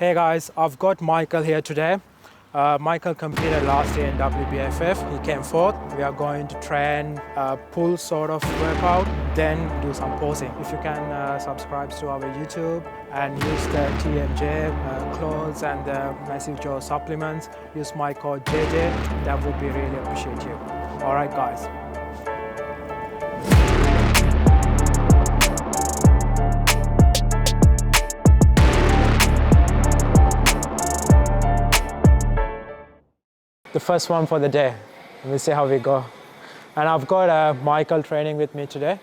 Hey guys, I've got Micheal here today. Micheal competed last year in WBFF. He came fourth. We are going to train pull sort of workout, then do some posing. If you can subscribe to our YouTube and use the TMJ clothes and the Massive Joe supplements, use my code JJ, that would be really appreciative. All right guys. The first one for the day. Let me see how we go. And I've got Micheal training with me today.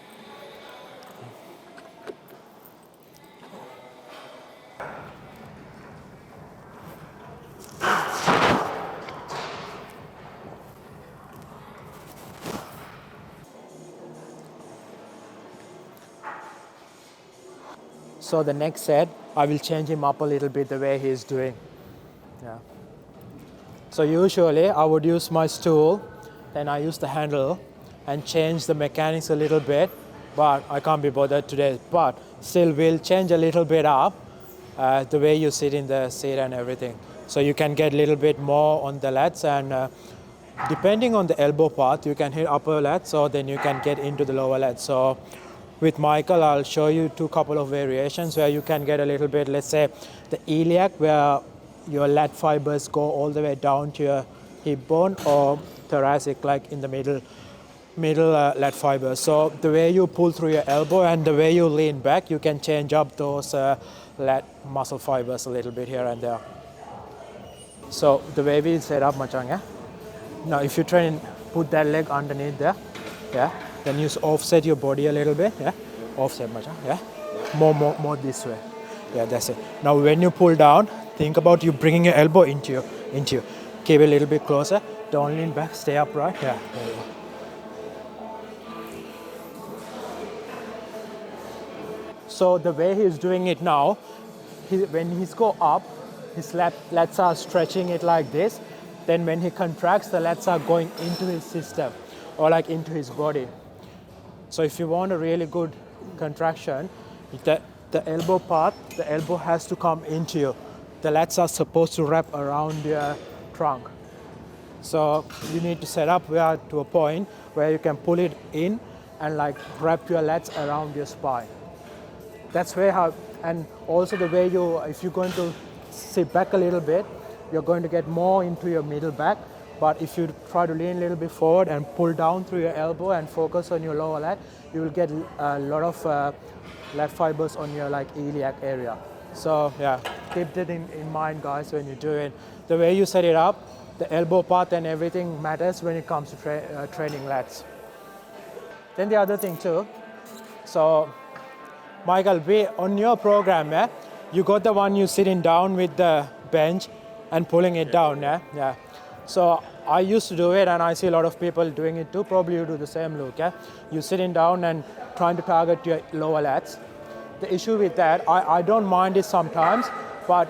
So the next set, I will change him up a little bit the way he's doing. Yeah. So usually I would use my stool, then I use the handle and change the mechanics a little bit, but I can't be bothered today. But still we'll change a little bit up the way you sit in the seat and everything. So you can get a little bit more on the lats, and depending on the elbow path, you can hit upper lats or then you can get into the lower lats. So with Micheal, I'll show you couple of variations where you can get a little bit, let's say the iliac, where your lat fibers go all the way down to your hip bone, or thoracic, like in the middle lat fibers. So the way you pull through your elbow and the way you lean back, you can change up those lat muscle fibers a little bit here and there. So the way we set up, Machang, yeah? Now if you try and put that leg underneath there, yeah, then you offset your body a little bit, yeah, offset, Machang, yeah, more this way, yeah, that's it. Now when you pull down, think about you bringing your elbow into you. Keep it a little bit closer. Don't lean back. Stay upright. Yeah, there you go. So the way he's doing it now, when he's go up, his lats are stretching it like this. Then when he contracts, the lats are going into his system or like into his body. So if you want a really good contraction, the elbow part, the elbow has to come into you. The lats are supposed to wrap around your trunk. So you need to set up to a point where you can pull it in and like wrap your lats around your spine. That's where and also the way if you're going to sit back a little bit, you're going to get more into your middle back. But if you try to lean a little bit forward and pull down through your elbow and focus on your lower lat, you will get a lot of lat fibers on your like iliac area. So yeah, keep that in mind, guys, when you do it. The way you set it up, the elbow path and everything matters when it comes to training lats. Then the other thing too, so Micheal, on your program, yeah, you got the one you sitting down with the bench and pulling it down, yeah? Yeah. So I used to do it and I see a lot of people doing it too. Probably you do the same, Luke, yeah? You're sitting down and trying to target your lower lats. The issue with that, I don't mind it sometimes, but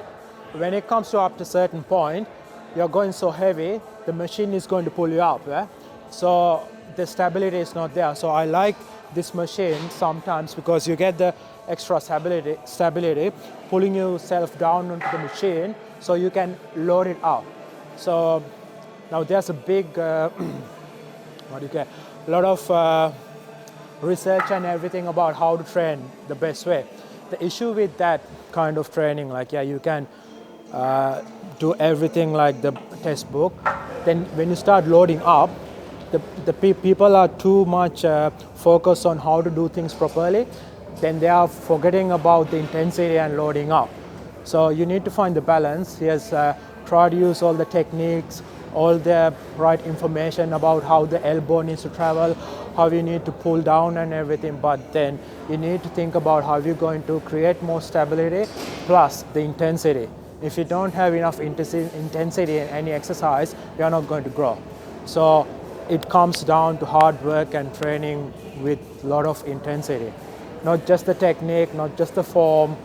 when it comes to up to a certain point, you're going so heavy, the machine is going to pull you up. Yeah? So the stability is not there. So I like this machine sometimes because you get the extra stability pulling yourself down onto the machine so you can load it up. So now there's a big, a lot of research and everything about how to train the best way. The issue with that kind of training, like, yeah, you can do everything like the textbook. Then when you start loading up, the people are too much focused on how to do things properly. Then they are forgetting about the intensity and loading up. So you need to find the balance. Yes, try to use all the techniques, all the right information about how the elbow needs to travel, how you need to pull down and everything, but then you need to think about how you're going to create more stability plus the intensity. If you don't have enough intensity in any exercise, you're not going to grow. So it comes down to hard work and training with a lot of intensity. Not just the technique, not just the form,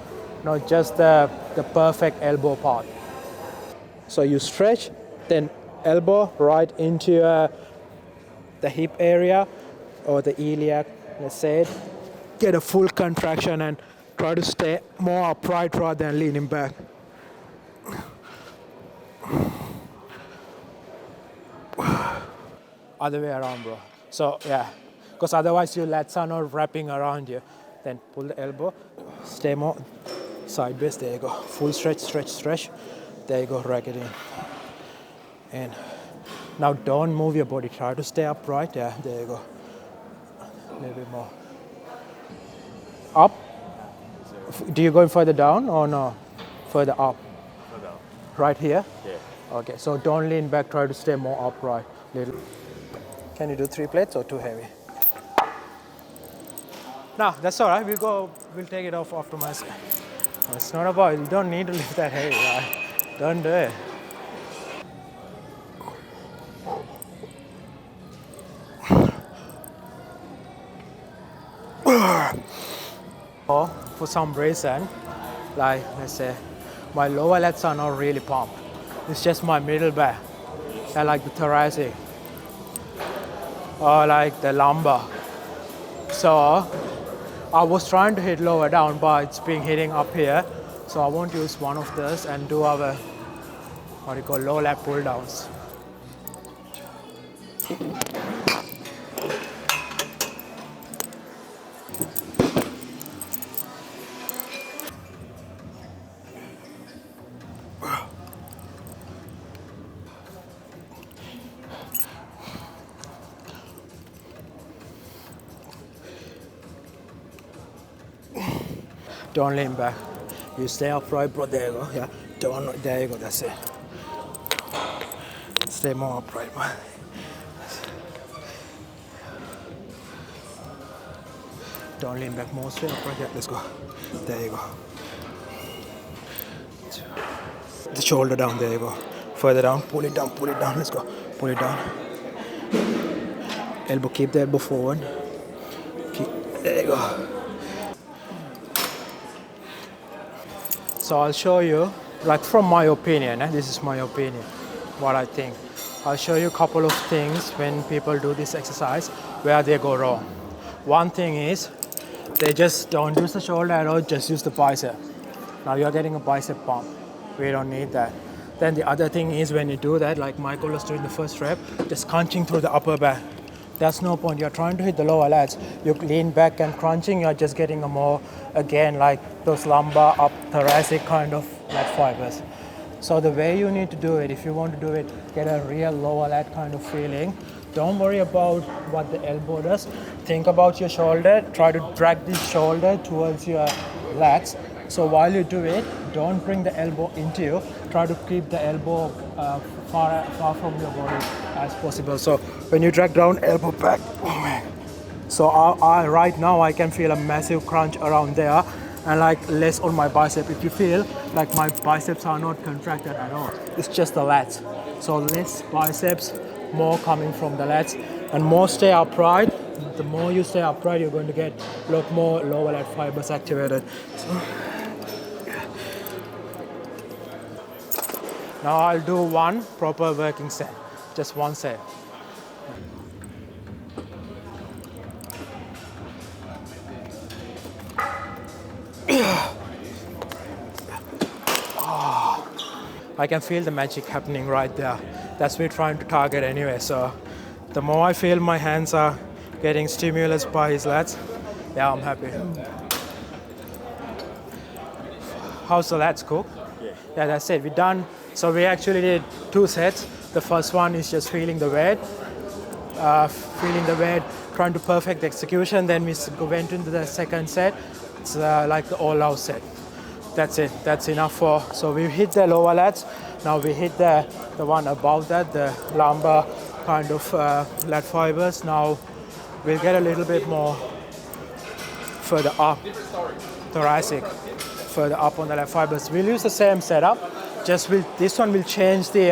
not just the perfect elbow path. So you stretch, then elbow right into the hip area or the iliac, let's say, get a full contraction and try to stay more upright rather than leaning back. Other way around, bro. So yeah, because otherwise your lats are not wrapping around you. Then pull the elbow, stay more sideways, there you go. Full stretch, stretch, stretch. There you go, rack it in. And now don't move your body, try to stay upright, yeah, there you go. A little bit more. Up? Do you go further down or no? Further up? Further up. Right here? Yeah. Okay, so don't lean back, try to stay more upright. Little. Can you do 3 plates or too heavy? No, that's all right. We'll take it off after my set. It's not about, you don't need to lift that heavy, right? Don't do it. Or for some reason, like let's say, my lower lats are not really pumped. It's just my middle back. I like the thoracic or like the lumbar. So I was trying to hit lower down, but it's been hitting up here. So I won't use one of those and do our, what do you call, low lat pull downs. Don't lean back. You stay upright, bro. There you go. Yeah. Don't. There you go. That's it. Stay more upright, man. Don't lean back. More straight upright. Yeah. Let's go. There you go. The shoulder down. There you go. Further down. Pull it down. Pull it down. Let's go. Pull it down. Elbow. Keep the elbow forward. There you go. So I'll show you, like from my opinion, this is my opinion, what I think. I'll show you a couple of things when people do this exercise where they go wrong. One thing is they just don't use the shoulder at all, just use the bicep. Now you're getting a bicep pump. We don't need that. Then the other thing is when you do that, like Micheal was doing the first rep, just crunching through the upper back. That's no point. You're trying to hit the lower lats. You lean back and crunching, you're just getting a more, again, like those lumbar up thoracic kind of lat fibers. So the way you need to do it, if you want to do it, get a real lower lat kind of feeling. Don't worry about what the elbow does. Think about your shoulder. Try to drag the shoulder towards your lats. So while you do it, don't bring the elbow into you. Try to keep the elbow far from your body as possible. So when you drag down, elbow back. Oh man. So right now I can feel a massive crunch around there and like less on my bicep. If you feel like my biceps are not contracted at all, it's just the lats. So less biceps, more coming from the lats, and more stay upright. The more you stay upright, you're going to get a lot more lower lat fibers activated. So, now I'll do one proper working set, just one set. I can feel the magic happening right there. That's what we're trying to target anyway. So the more I feel my hands are getting stimulus by his lats, yeah, I'm happy. How's the lats, cook? Yeah, that's it. We're done. So we actually did 2 sets. The first one is just feeling the weight, trying to perfect the execution. Then we went into the second set. It's like the all-out set. That's it. That's enough for. So we hit the lower lats. Now we hit the one above that, the lumbar kind of lat fibers. Now we'll get a little bit more further up, thoracic, further up on the lat fibers. We'll use the same setup. Just this one will change the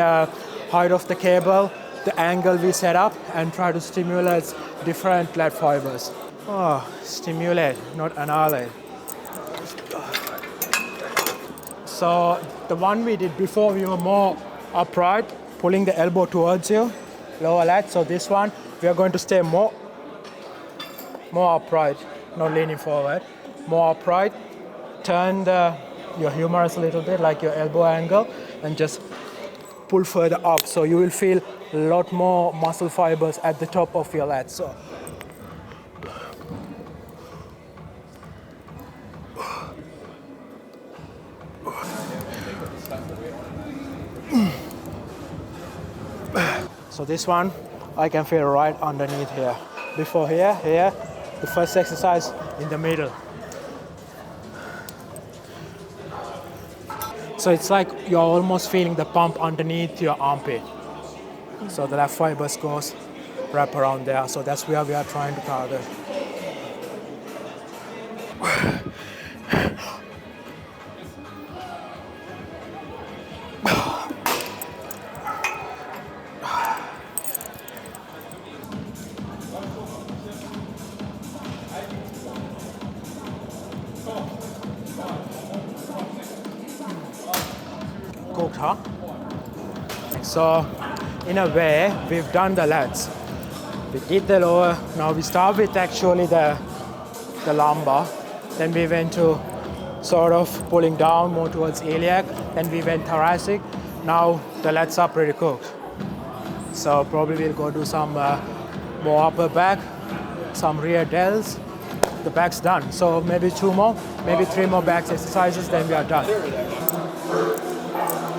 height of the cable, the angle we set up, and try to stimulate different lat fibers. Oh, stimulate, not annihilate. So the one we did before, we were more upright, pulling the elbow towards you, lower lat. So this one, we are going to stay more upright, not leaning forward, more upright. Turn your humerus a little bit, like your elbow angle, and just pull further up. So you will feel a lot more muscle fibers at the top of your lats. So this one, I can feel right underneath here. Before here, the first exercise in the middle. So it's like you're almost feeling the pump underneath your armpit. So the left fibers goes wrap around there. So that's where we are trying to target. Cooked, huh? So in a way, we've done the lats. We did the lower. Now we start with actually the lumbar. Then we went to sort of pulling down more towards iliac. Then we went thoracic. Now the lats are pretty cooked. So probably we'll go do some more upper back, some rear delts. The back's done. So maybe 2 more, maybe 3 more back exercises, then we are done.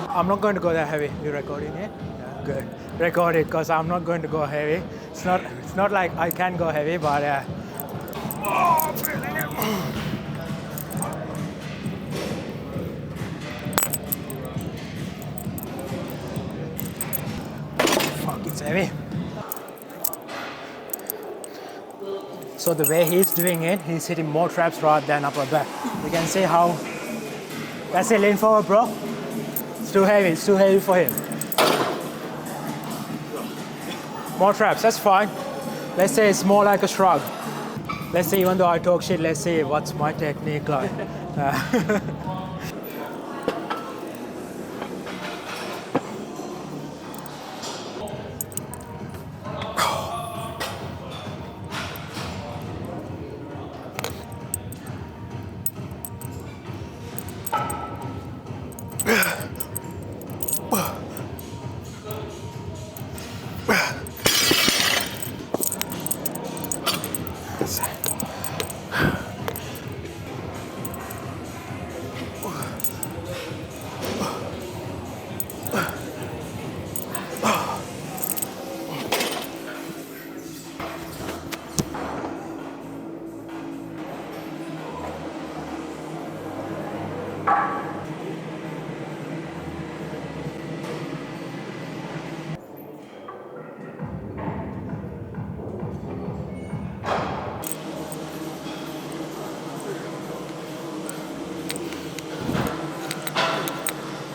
I'm not going to go that heavy. You recording it? Yeah, good. Record it, because I'm not going to go heavy. It's not like I can go heavy, but oh, I'm feeling it. Fuck, it's heavy. So the way he's doing it, he's hitting more traps rather than upper back. You can see how. That's it, lean forward, bro. It's too heavy for him. More traps, that's fine. Let's say it's more like a shrug. Let's see, even though I talk shit, let's see what's my technique like.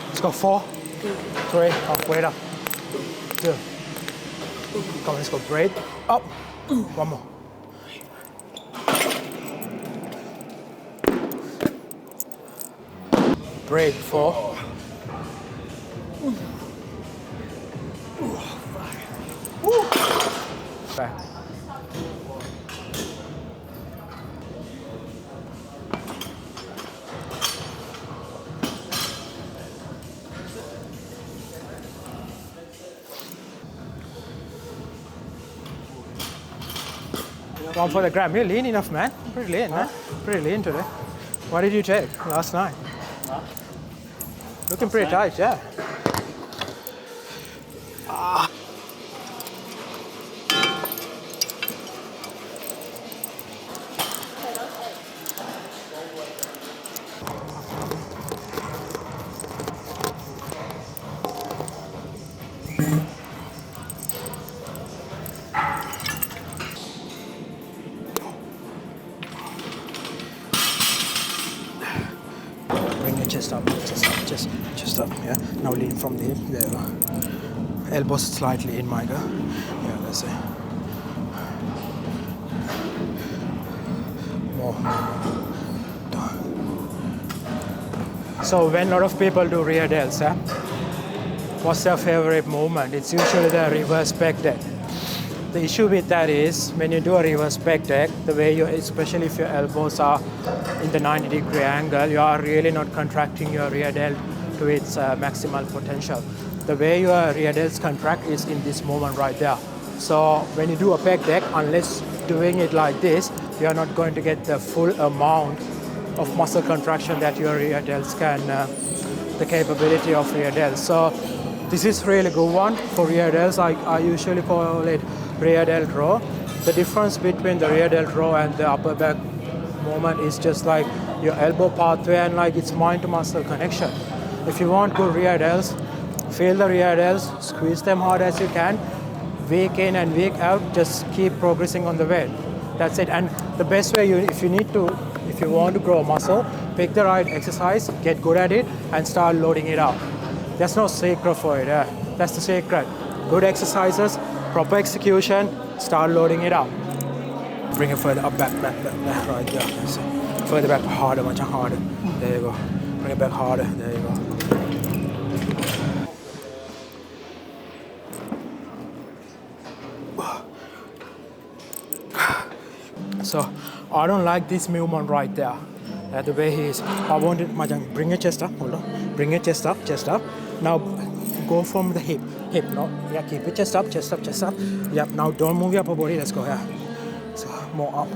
Let's go 4, 3, halfway up, 2. Come on, let's go braid, up, 1 more. Braid, 4. Back. Going for the gram. You're lean enough, man. Pretty lean, man. Pretty lean today. What did you take last night? Looking pretty tight, yeah. Chest up, yeah. Now lean from the hip, there you go. Elbows slightly in, Micheal. Yeah, that's it. More. So when a lot of people do rear delts, what's their favorite movement? It's usually the reverse pec deck. The issue with that is when you do a reverse pec deck, the way you, especially if your elbows are in the 90-degree angle, you are really not contracting your rear delt to its maximal potential. the way your rear delts contract is in this moment right there. So when you do a pec deck, unless doing it like this, you are not going to get the full amount of muscle contraction that your rear delts can, the capability of rear delts. So this is really good one for rear delts. I usually call it rear delt row. The difference between the rear delt row and the upper back movement is just like your elbow pathway and like it's mind to muscle connection. If you want good rear delts, feel the rear delts, squeeze them hard as you can, week in and week out, just keep progressing on the weight. That's it. And the best way, if you want to grow muscle, pick the right exercise, get good at it, and start loading it up. There's no secret for it. That's the secret. Good exercises, proper execution, start loading it up. Bring it further up, back, right there. That's it. Further back, harder, much harder. There you go. Bring it back harder. There you go. So I don't like this movement right there. The way he is. I want it, Majang, bring your chest up, hold on. Bring your chest up. Now go from the hip. No, yeah, keep your chest up. Yep, now don't move your upper body, let's go, yeah. So more up,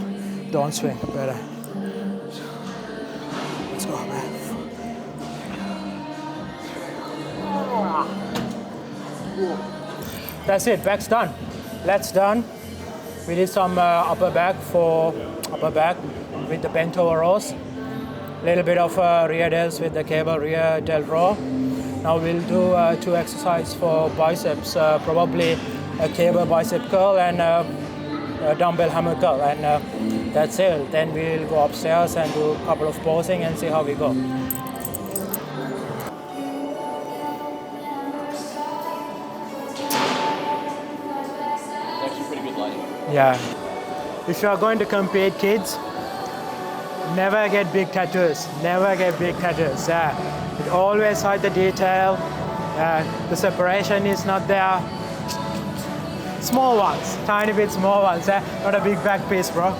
don't swing, better. Let's go, man. That's it, back's done. Legs done. We did some upper back with the bent over rows. Little bit of rear delts with the cable rear delt row. Now we'll do 2 exercises for biceps, probably a cable bicep curl and a dumbbell hammer curl, and that's it. Then we'll go upstairs and do a couple of posing and see how we go. Yeah. If you are going to compete, kids, never get big tattoos. Yeah. It always hide the detail. The separation is not there. Small ones, tiny bit small ones. Not a big back piece, bro.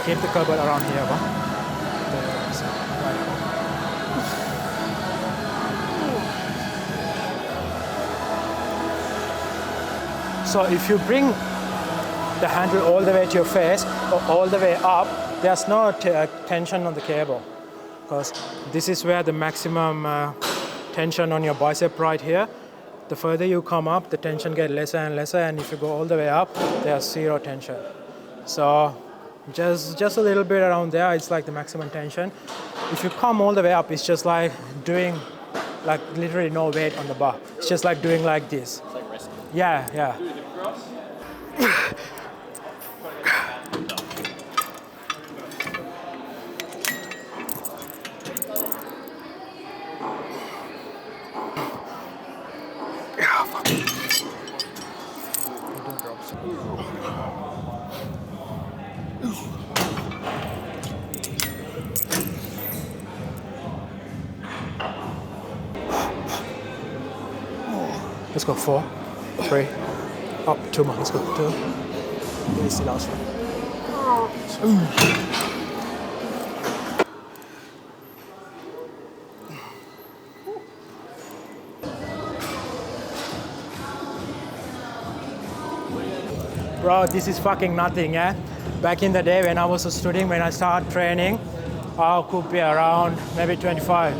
Keep the cable around here, bro. So if you bring the handle all the way to your face or all the way up, there's no tension on the cable, because this is where the maximum tension on your bicep right here. The further you come up, the tension gets lesser and lesser, and if you go all the way up, there's zero tension. So just a little bit around there, it's like the maximum tension. If you come all the way up, it's just like doing like literally no weight on the bar. It's just like doing like this. It's like resting. Yeah. Do a hip cross. Let's go 4, 3, up 2 more. Let's go 2. This is the last one. Bro, this is fucking nothing, yeah? Back in the day when I was a student, when I started training, I could be around maybe 25.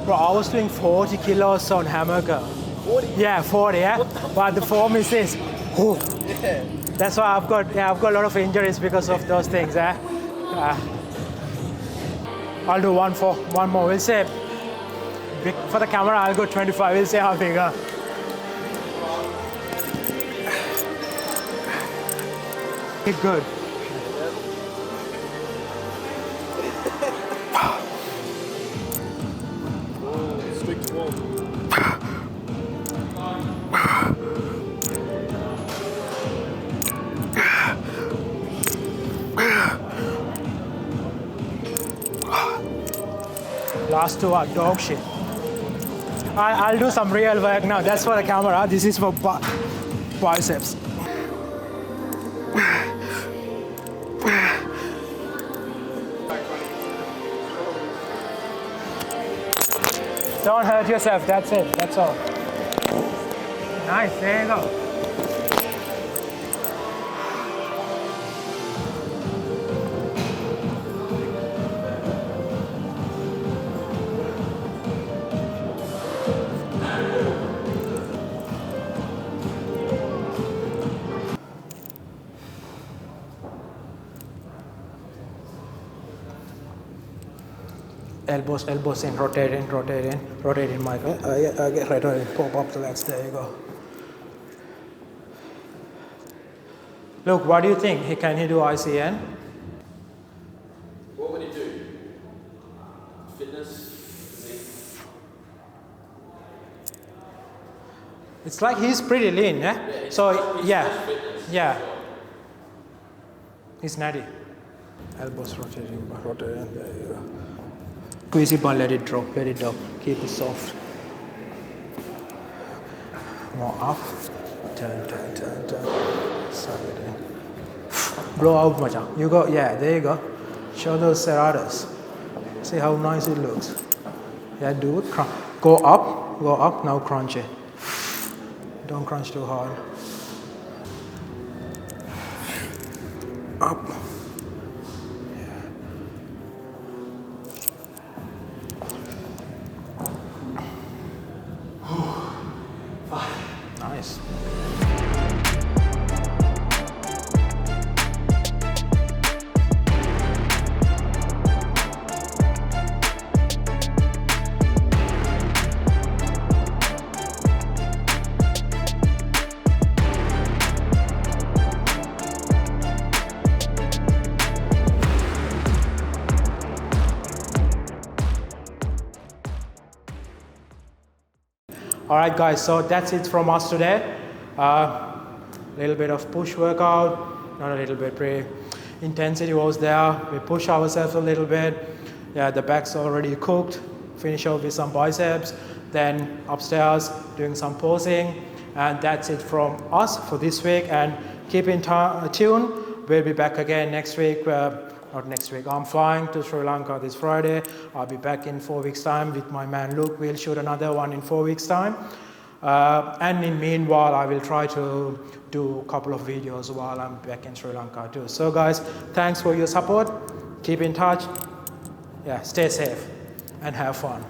Bro, I was doing 40 kilos on hammer curl. 40? Yeah, 40, yeah? But the form is this. Whew. Yeah. That's why I've got a lot of injuries because of those things, yeah? I'll do one more. We'll say, for the camera, I'll go 25. We'll see how we go. Good. Stick to wall. Last 2 are dog shit. I'll do some real work now. That's for the camera. This is for biceps. Don't hurt yourself. That's it. That's all. Nice. There you go. Elbows in, rotate in, Michael. Get rotate, pop up the legs, there you go. Look, what do you think? Can he do ICN? What would he do? Fitness? Physique? It's like he's pretty lean, yeah? He's fitness. Yeah. He's natty. Elbows rotating, there you go. Squeeze it and let it drop, keep it soft. More up, turn, suck it in. Blow out, Macha. You go, yeah, there you go. Show those serratos. See how nice it looks. Yeah, do it, go up, now crunch it. Don't crunch too hard. Up. Nice. All right, guys, so that's it from us today. Little bit of push workout, not a little bit, pretty intensity was there. We push ourselves a little bit. Yeah, the back's already cooked. Finish off with some biceps. Then upstairs doing some posing. And that's it from us for this week. And keep in tune. We'll be back again next week. Not next week. I'm flying to Sri Lanka this Friday. I'll be back in 4 weeks' time with my man Luke. We'll shoot another one in 4 weeks' time. And in meanwhile, I will try to do a couple of videos while I'm back in Sri Lanka too. So guys, thanks for your support. Keep in touch. Yeah, stay safe and have fun.